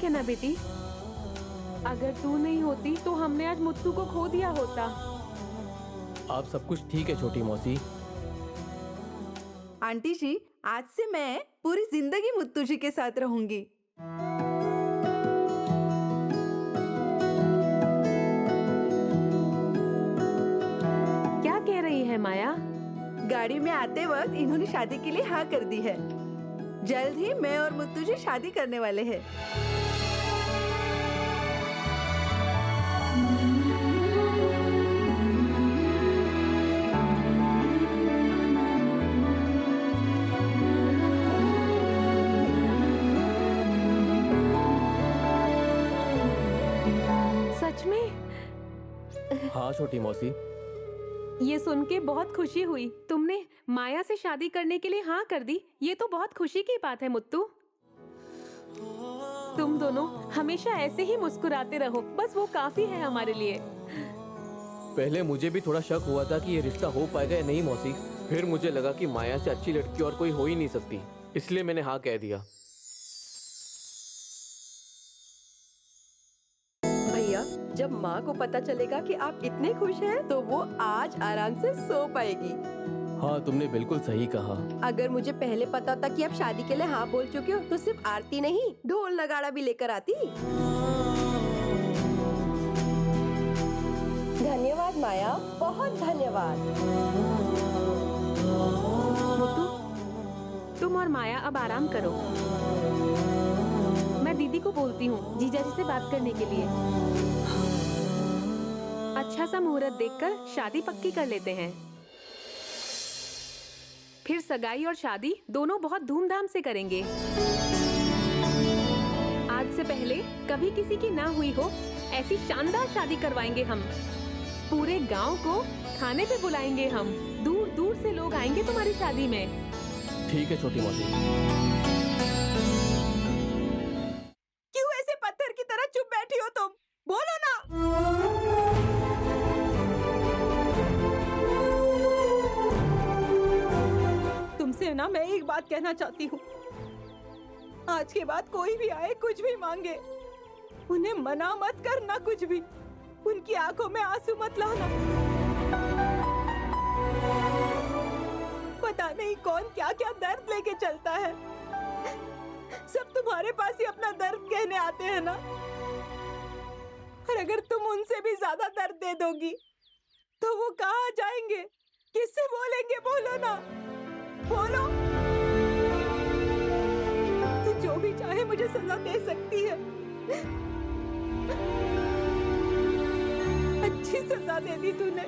है ना बेटी? अगर तू नहीं होती तो हमने आज मुत्तू को खो दिया होता। आप सब कुछ ठीक है छोटी मौसी? आंटी जी, आज से मैं पूरी जिंदगी मुत्तू जी के साथ रहूंगी। क्या कह रही है माया? गाड़ी में आते वक्त इन्होंने शादी के लिए हाँ कर दी है। जल्द ही मैं और मुत्तू जी शादी करने वाले हैं। सच में? हाँ छोटी मौसी। ये सुन के बहुत खुशी हुई। तुमने माया से शादी करने के लिए हाँ कर दी। ये तो बहुत खुशी की बात है मुत्तू। तुम दोनों हमेशा ऐसे ही मुस्कुराते रहो, बस वो काफी है हमारे लिए। पहले मुझे भी थोड़ा शक हुआ था कि ये रिश्ता हो पाएगा या नहीं मौसी। फिर मुझे लगा कि माया से अच्छी लड़की और कोई हो ही नहीं सकती, इसलिए मैंने हाँ कह दिया। भैया, जब माँ को पता चलेगा कि आप इतने खुश हैं, तो वो आज आराम से सो पाएगी। हाँ तुमने बिल्कुल सही कहा। अगर मुझे पहले पता था कि आप शादी के लिए हाँ बोल चुके हो, तो सिर्फ आरती नहीं, ढोल नगाड़ा भी लेकर आती। धन्यवाद माया, बहुत धन्यवाद। मुत्तू, तुम और माया अब आराम करो। मैं दीदी को बोलती हूँ जीजा जी से बात करने के लिए। अच्छा सा मुहूर्त देखकर शादी पक्की कर लेते हैं। फिर सगाई और शादी दोनों बहुत धूमधाम से करेंगे। आज से पहले कभी किसी की ना हुई हो ऐसी शानदार शादी करवाएंगे हम। पूरे गांव को खाने पे बुलाएंगे हम। दूर दूर से लोग आएंगे तुम्हारी शादी में। ठीक है छोटी मौसी। क्यों ऐसे पत्थर की तरह चुप बैठी हो तुम? बोलो ना। तुमसे ना मैं एक बात कहना चाहती हूँ। आज के बाद कोई भी आए, कुछ भी मांगे, उन्हें मना मत करना कुछ भी। उनकी आंखों में आंसू मत लाना। पता नहीं कौन क्या क्या दर्द लेके चलता है। सब तुम्हारे पास ही अपना दर्द कहने आते हैं ना। और अगर तुम उनसे भी ज्यादा दर्द दे दोगी, तो वो कहाँ जाएंगे? किससे बोलेंगे? बोलो ना, बोलो। तो जो भी चाहे मुझे सजा दे सकती है। अच्छी सजा दे दी तूने।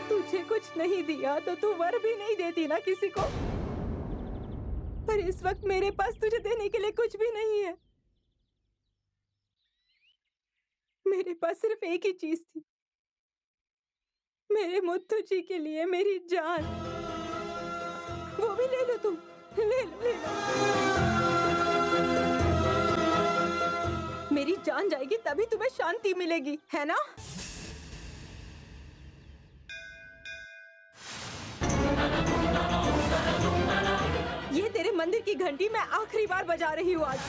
तुझे कुछ नहीं दिया तो तू वर भी नहीं देती ना किसी को। पर इस वक्त मेरे पास तुझे देने के लिए कुछ भी नहीं है। मेरे पास सिर्फ एक ही चीज थी, मेरे मुत्तू जी के लिए मेरी जान। वो भी ले लो तुम, ले लो, ले लो। मेरी जान जाएगी तभी तुम्हें शांति मिलेगी, है ना? ये तेरे मंदिर की घंटी मैं आखिरी बार बजा रही हूँ आज।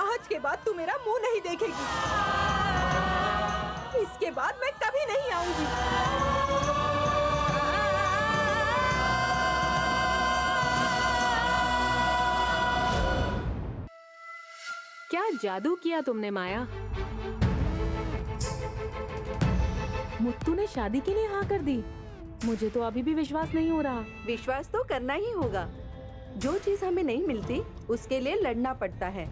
आज के बाद तू मेरा मुंह नहीं देखेगी। इसके बाद मैं कभी नहीं आऊंगी। क्या जादू किया तुमने माया? मुत्तू ने शादी के लिए हाँ कर दी। मुझे तो अभी भी विश्वास नहीं हो रहा। विश्वास तो करना ही होगा। जो चीज हमें नहीं मिलती उसके लिए लड़ना पड़ता है।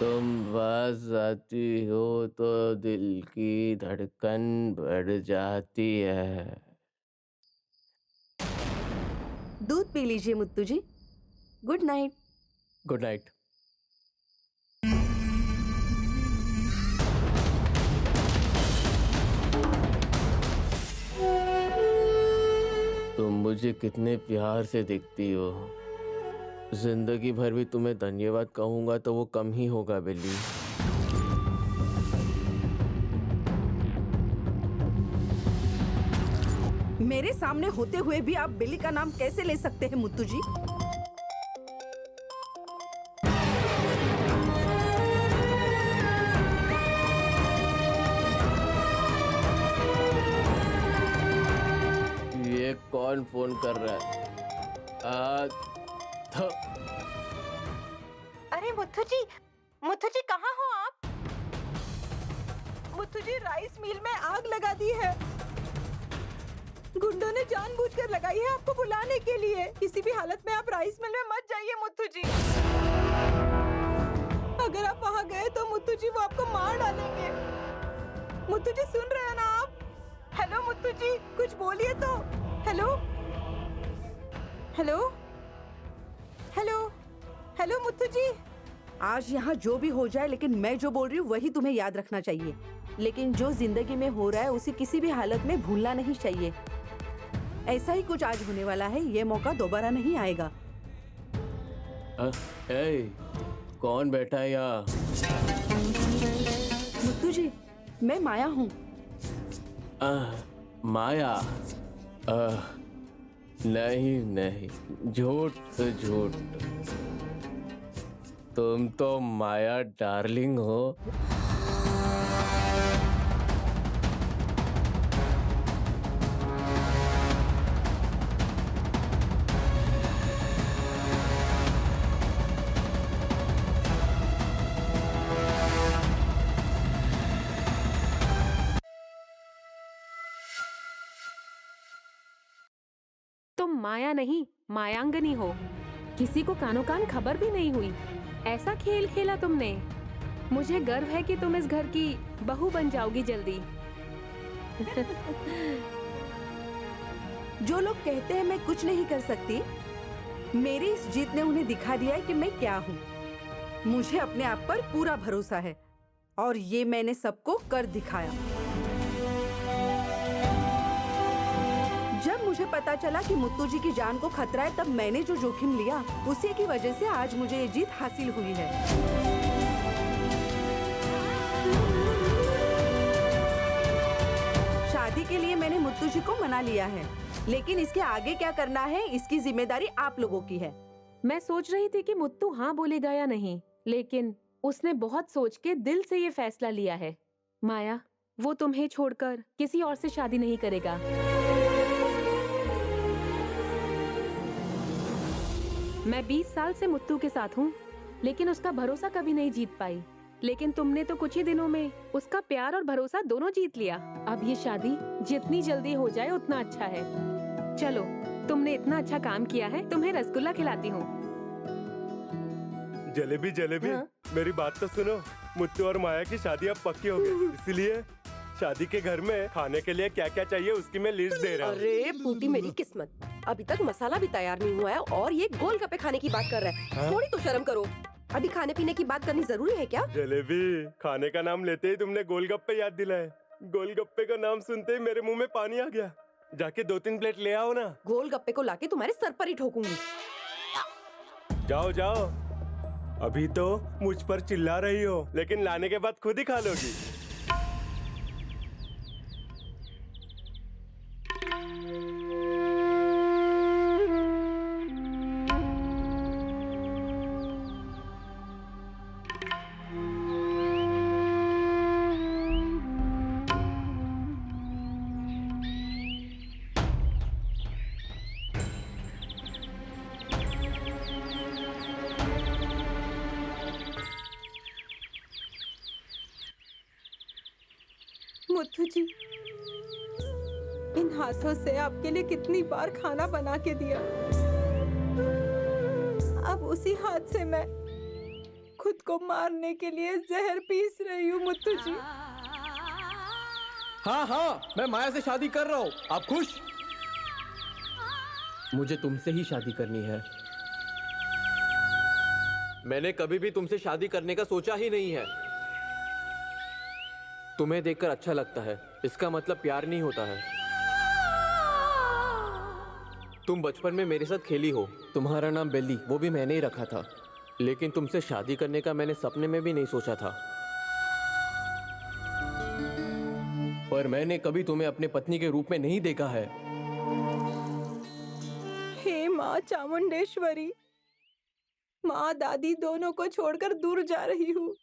तुम बस आती हो तो दिल की धड़कन बढ़ जाती है। दूध पी लीजिए Muthu ji. Good night. Good night. तुम मुझे कितने प्यार से दिखती हो। जिंदगी भर भी तुम्हें धन्यवाद कहूंगा तो वो कम ही होगा बिल्ली। मेरे सामने होते हुए भी आप बिल्ली का नाम कैसे ले सकते हैं मुत्तू जी? ये कौन फोन कर रहा है? अरे मुत्थू जी कहाँ हो आप? मुत्थू जी, राइस मिल में आग लगा दी है। गुंडों ने जानबूझकर लगाई है आपको बुलाने के लिए। किसी भी हालत में आप राइस मिल में मत जाइए मुत्थू जी। अगर आप वहाँ गए तो मुत्थू जी वो आपको मार डालेंगे। मुत्थू जी सुन रहे हैं ना आप? हेलो मुत्थू जी, कुछ बोलिए तो। Hello hello hello hello Muthu जी। आज यहाँ जो भी हो जाए, लेकिन मैं जो बोल रही हूँ वही तुम्हें याद रखना चाहिए। लेकिन जो जिंदगी में हो रहा है उसे किसी भी हालत में भूलना नहीं चाहिए। ऐसा ही कुछ आज होने वाला है, ये मौका दोबारा नहीं आएगा। कौन बैठा है यहाँ? मुत्तू जी, मैं माया हूँ। माया? नहीं, झूठ तो झूठ। तुम तो माया डार्लिंग हो। तुम माया नहीं, मायांगनी हो। किसी को कानो कान खबर भी नहीं हुई। ऐसा खेल खेला तुमने। मुझे गर्व है कि तुम इस घर की बहू बन जाओगी जल्दी। जो लोग कहते हैं मैं कुछ नहीं कर सकती, मेरी इस जीत ने उन्हें दिखा दिया है कि मैं क्या हूँ। मुझे अपने आप पर पूरा भरोसा है और ये मैंने सबको कर दिखाया। जब मुझे पता चला कि मुत्तू जी की जान को खतरा है, तब मैंने जो जोखिम लिया उसी की वजह से आज मुझे ये जीत हासिल हुई है। शादी के लिए मैंने मुत्तू जी को मना लिया है, लेकिन इसके आगे क्या करना है इसकी जिम्मेदारी आप लोगों की है। मैं सोच रही थी कि मुत्तू हाँ बोलेगा या नहीं, लेकिन उसने बहुत सोच के दिल से ये फैसला लिया है। माया, वो तुम्हें छोड़कर किसी और से शादी नहीं करेगा। मैं 20 साल से मुत्तू के साथ हूँ, लेकिन उसका भरोसा कभी नहीं जीत पाई। लेकिन तुमने तो कुछ ही दिनों में उसका प्यार और भरोसा दोनों जीत लिया। अब ये शादी जितनी जल्दी हो जाए उतना अच्छा है। चलो, तुमने इतना अच्छा काम किया है, तुम्हें रसगुल्ला खिलाती हूँ। जलेबी मेरी बात तो सुनो। मुत्तू और माया की शादी अब पक्की हो गई, इसलिए शादी के घर में खाने के लिए क्या क्या चाहिए उसकी मैं लिस्ट दे रहा हूँ। अरे फूटी मेरी किस्मत, अभी तक मसाला भी तैयार नहीं हुआ है और ये गोलगप्पे खाने की बात कर रहा है। हाँ? थोड़ी तो शर्म करो। अभी खाने पीने की बात करनी जरूरी है क्या? जलेबी, खाने का नाम लेते ही तुमने गोलगप्पे याद दिलाए। गोलगप्पे का नाम सुनते ही मेरे मुंह में पानी आ गया। जाके 2-3 प्लेट ले आओ ना। गोलगप्पे को लाके तुम्हारे सर पर ही ठोकूंगी। जाओ जाओ, अभी तो मुझ पर चिल्ला रही हो, लेकिन लाने के बाद खुद ही खा लोगी। मुत्थू जी, इन हाथों से आपके लिए कितनी बार खाना बना के दिया। अब उसी हाथ से मैं खुद को मारने के लिए जहर पीस रही हूँ मुत्थू जी। हाँ, मैं माया से शादी कर रहा हूँ। आप खुश? मुझे तुमसे ही शादी करनी है। मैंने कभी भी तुमसे शादी करने का सोचा ही नहीं है। तुम्हें देखकर अच्छा लगता है, इसका मतलब प्यार नहीं होता है। तुम बचपन में मेरे साथ खेली हो, तुम्हारा नाम बेली, वो भी मैंने ही रखा था। लेकिन तुमसे शादी करने का मैंने सपने में भी नहीं सोचा था। पर मैंने कभी तुम्हें अपने पत्नी के रूप में नहीं देखा है। माँ चामुंडेश्वरी, माँ दादी दोनों को छोड़कर दूर जा रही हूँ।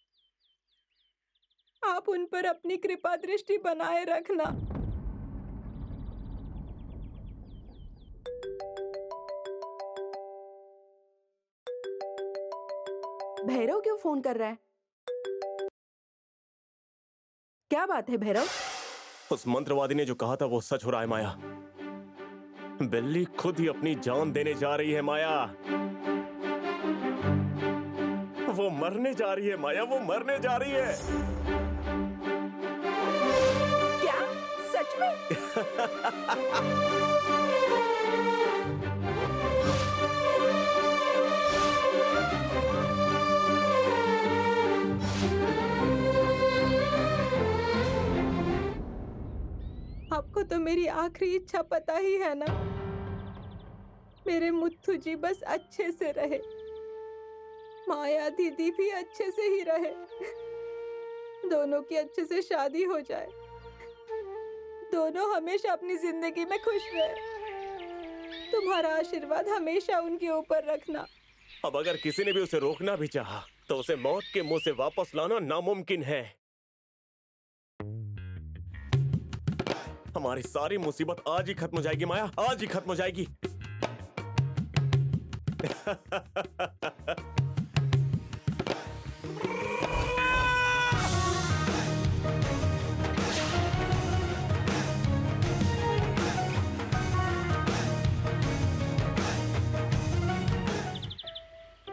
आप उन पर अपनी कृपा दृष्टि बनाए रखना। भैरव क्यों फोन कर रहा है? क्या बात है भैरव? उस मंत्रवादी ने जो कहा था वो सच हो रहा है माया। बिल्ली खुद ही अपनी जान देने जा रही है माया। वो मरने जा रही है माया, वो मरने जा रही है। क्या? सच में? आपको तो मेरी आखिरी इच्छा पता ही है ना। मेरे मुत्थू जी बस अच्छे से रहे, माया दीदी भी अच्छे से ही रहे, दोनों की अच्छे से शादी हो जाए, दोनों हमेशा अपनी जिंदगी में खुश रहे। तुम्हारा आशीर्वाद हमेशा उनके ऊपर रखना। अब अगर किसी ने भी उसे रोकना भी चाहा तो उसे मौत के मुंह से वापस लाना नामुमकिन है। हमारी सारी मुसीबत आज ही खत्म हो जाएगी माया, आज ही खत्म हो जाएगी।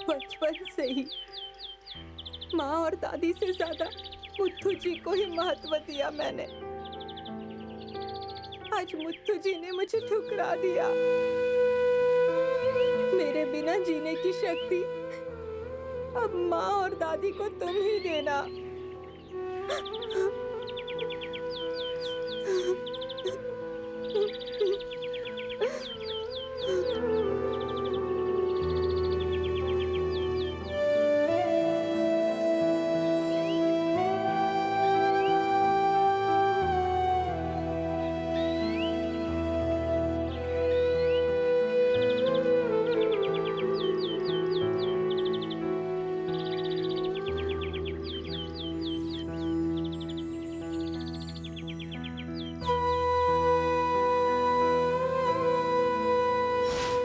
बचपन से ही माँ और दादी से ज्यादा मुत्थू जी को ही महत्व दिया मैंने। आज मुत्थू जी ने मुझे ठुकरा दिया। मेरे बिना जीने की शक्ति अब माँ और दादी को तुम ही देना।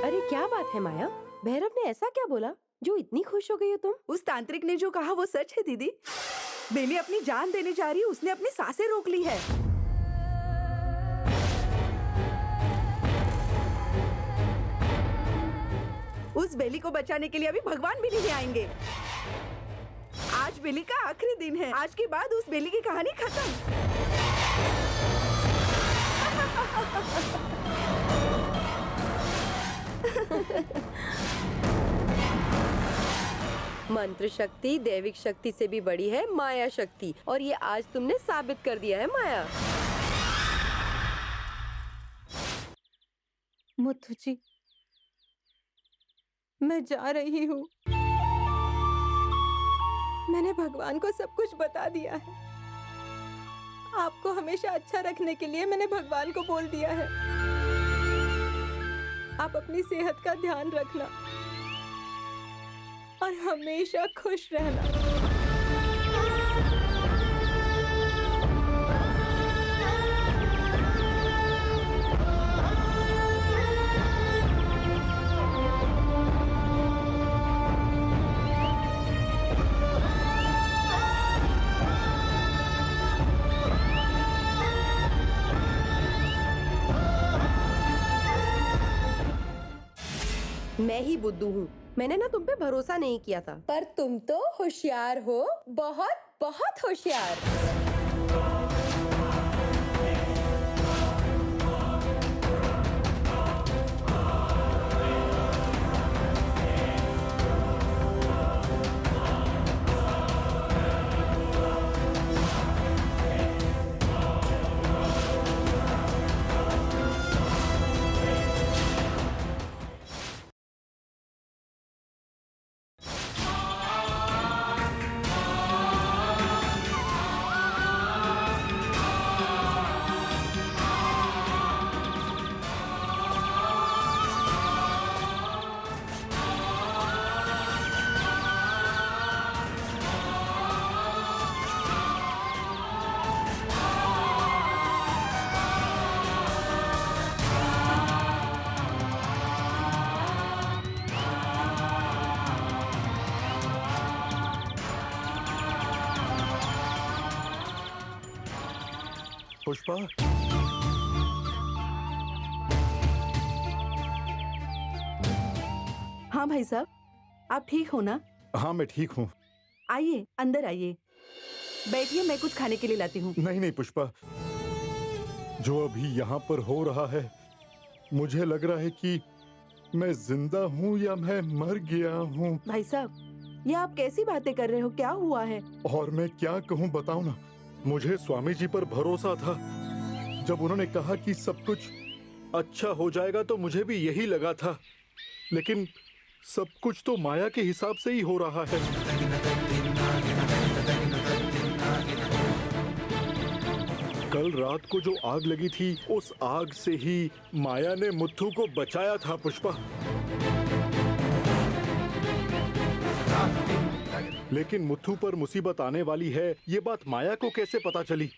अरे क्या बात है माया, भैरव ने ऐसा क्या बोला जो इतनी खुश हो गई हो तुम? उस तांत्रिक ने जो कहा वो सच है दीदी। बेली अपनी जान देने जा रही है, उसने अपनी सांसें रोक ली है। उस बेली को बचाने के लिए अभी भगवान भी नहीं आएंगे। आज बेली का आखिरी दिन है, आज के बाद उस बेली की कहानी खत्म। मंत्र शक्ति दैविक शक्ति से भी बड़ी है माया शक्ति, और ये आज तुमने साबित कर दिया है माया। मुत्थू जी, मैं जा रही हूँ। मैंने भगवान को सब कुछ बता दिया है। आपको हमेशा अच्छा रखने के लिए मैंने भगवान को बोल दिया है। आप अपनी सेहत का ध्यान रखना और हमेशा खुश रहना। मैं ही बुद्धू हूँ, मैंने ना तुम पे भरोसा नहीं किया था, पर तुम तो होशियार हो, बहुत बहुत होशियार। पुष्पा, हाँ भाई साहब, आप ठीक हो ना? हाँ मैं ठीक हूँ। आइए अंदर आइए, बैठिए, मैं कुछ खाने के लिए लाती हूँ। नहीं नहीं पुष्पा, जो अभी यहाँ पर हो रहा है मुझे लग रहा है कि मैं जिंदा हूँ या मैं मर गया हूँ। भाई साहब, ये आप कैसी बातें कर रहे हो? क्या हुआ है? और मैं क्या कहूँ बताओ ना, मुझे स्वामी जी पर भरोसा था। जब उन्होंने कहा कि सब कुछ अच्छा हो जाएगा तो मुझे भी यही लगा था, लेकिन सब कुछ तो माया के हिसाब से ही हो रहा है। कल रात को जो आग लगी थी, उस आग से ही माया ने मुत्थु को बचाया था पुष्पा। लेकिन मुत्थु पर मुसीबत आने वाली है, ये बात माया को कैसे पता चली?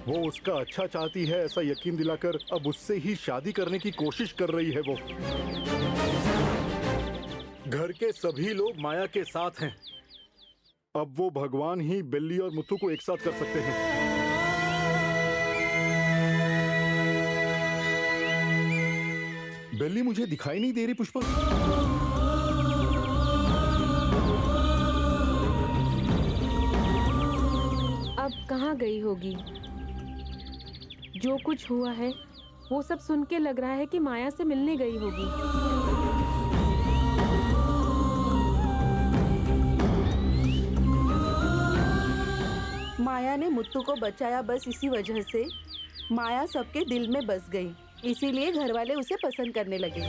वो उसका अच्छा चाहती है ऐसा यकीन दिलाकर अब उससे ही शादी करने की कोशिश कर रही है वो। घर के सभी लोग माया के साथ हैं। अब वो भगवान ही बिल्ली और मुत्थु को एक साथ कर सकते हैं। बिल्ली मुझे दिखाई नहीं दे रही पुष्पा। अब कहाँ गई होगी? जो कुछ हुआ है वो सब सुन के लग रहा है कि माया से मिलने गई होगी। माया ने मुत्तू को बचाया, बस इसी वजह से माया सबके दिल में बस गई, इसीलिए घर वाले उसे पसंद करने लगे।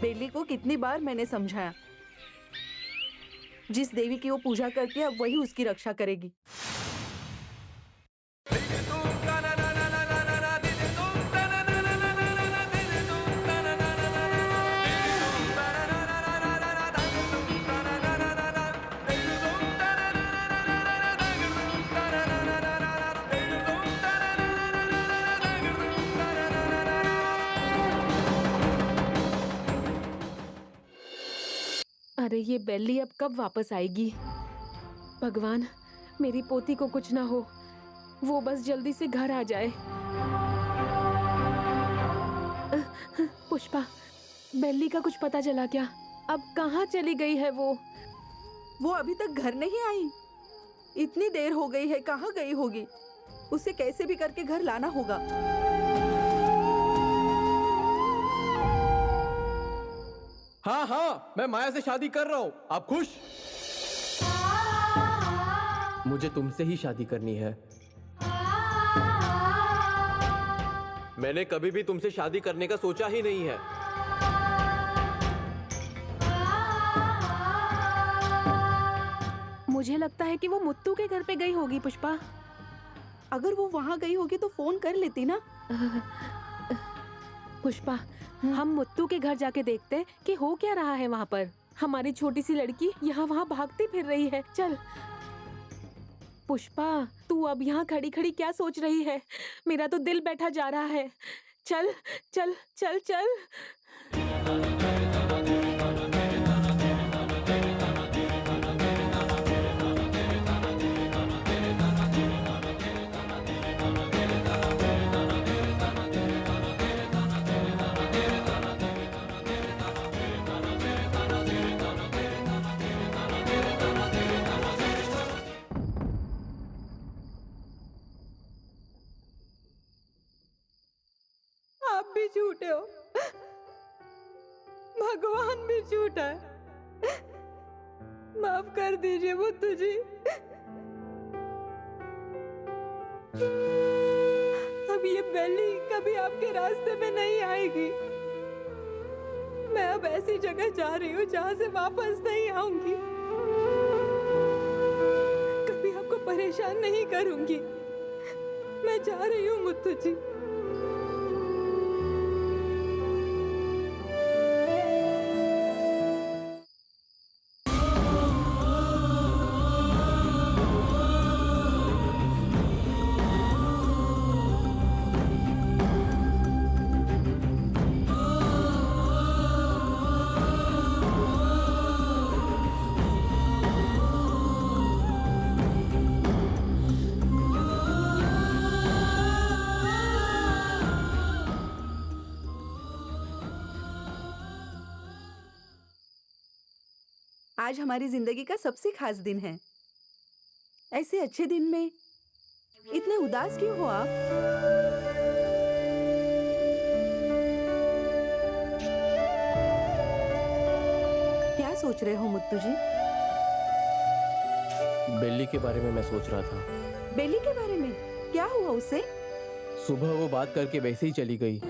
बेली को कितनी बार मैंने समझाया, जिस देवी की वो पूजा करती है अब वही उसकी रक्षा करेगी। अरे ये बेली अब कब वापस आएगी? भगवान, मेरी पोती को कुछ ना हो, वो बस जल्दी से घर आ जाए। पुष्पा, बेली का कुछ पता चला क्या? अब कहाँ चली गई है वो? वो अभी तक घर नहीं आई। इतनी देर हो गई है, कहाँ गई होगी? उसे कैसे भी करके घर लाना होगा। हाँ हाँ, मैं माया से शादी कर रहा हूँ। आप खुश? मुझे तुमसे ही शादी करनी है। मैंने कभी भी तुमसे शादी करने का सोचा ही नहीं है। मुझे लगता है कि वो मुत्तू के घर पे गई होगी पुष्पा। अगर वो वहाँ गई होगी तो फोन कर लेती ना। पुष्पा, हम मुत्तू के घर जाके देखते हैं कि हो क्या रहा है वहाँ पर। हमारी छोटी सी लड़की यहाँ वहाँ भागती फिर रही है। चल पुष्पा, तू अब यहाँ खड़ी खड़ी क्या सोच रही है? मेरा तो दिल बैठा जा रहा है। चल चल चल चल। आप भी झूठे हो, भगवान भी झूठा है। माफ कर दीजिए मुत्तू जी। अब ये बेली कभी आपके रास्ते में नहीं आएगी। मैं अब ऐसी जगह जा रही हूँ जहाँ से वापस नहीं आऊंगी। कभी आपको परेशान नहीं करूंगी। मैं जा रही हूँ मुत्तू जी। आज हमारी जिंदगी का सबसे खास दिन है। ऐसे अच्छे दिन में इतने उदास क्यों हो आप? क्या सोच रहे हो मुत्तू जी? बेली के बारे में मैं सोच रहा था। बेली के बारे में? क्या हुआ उसे? सुबह वो बात करके वैसे ही चली गई।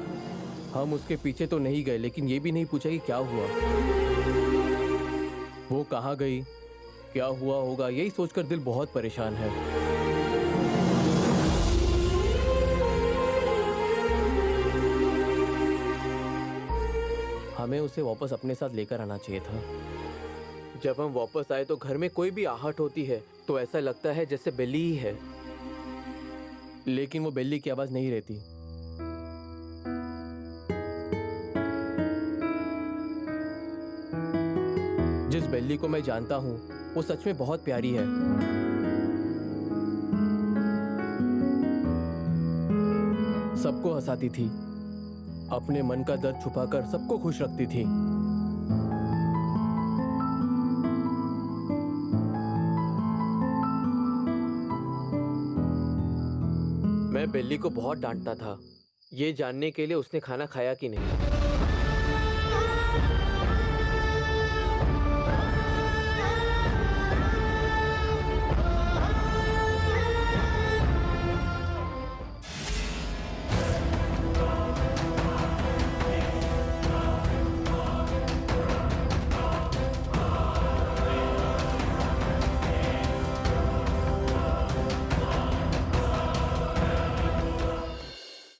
हम उसके पीछे तो नहीं गए, लेकिन ये भी नहीं पूछा कि क्या हुआ, वो कहाँ गई, क्या हुआ होगा, यही सोचकर दिल बहुत परेशान है। हमें उसे वापस अपने साथ लेकर आना चाहिए था। जब हम वापस आए तो घर में कोई भी आहट होती है तो ऐसा लगता है जैसे बेली ही है, लेकिन वो बेली की आवाज नहीं रहती। जिस बेली को मैं जानता हूं वो सच में बहुत प्यारी है। सबको हंसाती थी, अपने मन का दर्द छुपाकर सबको खुश रखती थी। मैं बेली को बहुत डांटता था, ये जानने के लिए उसने खाना खाया कि नहीं।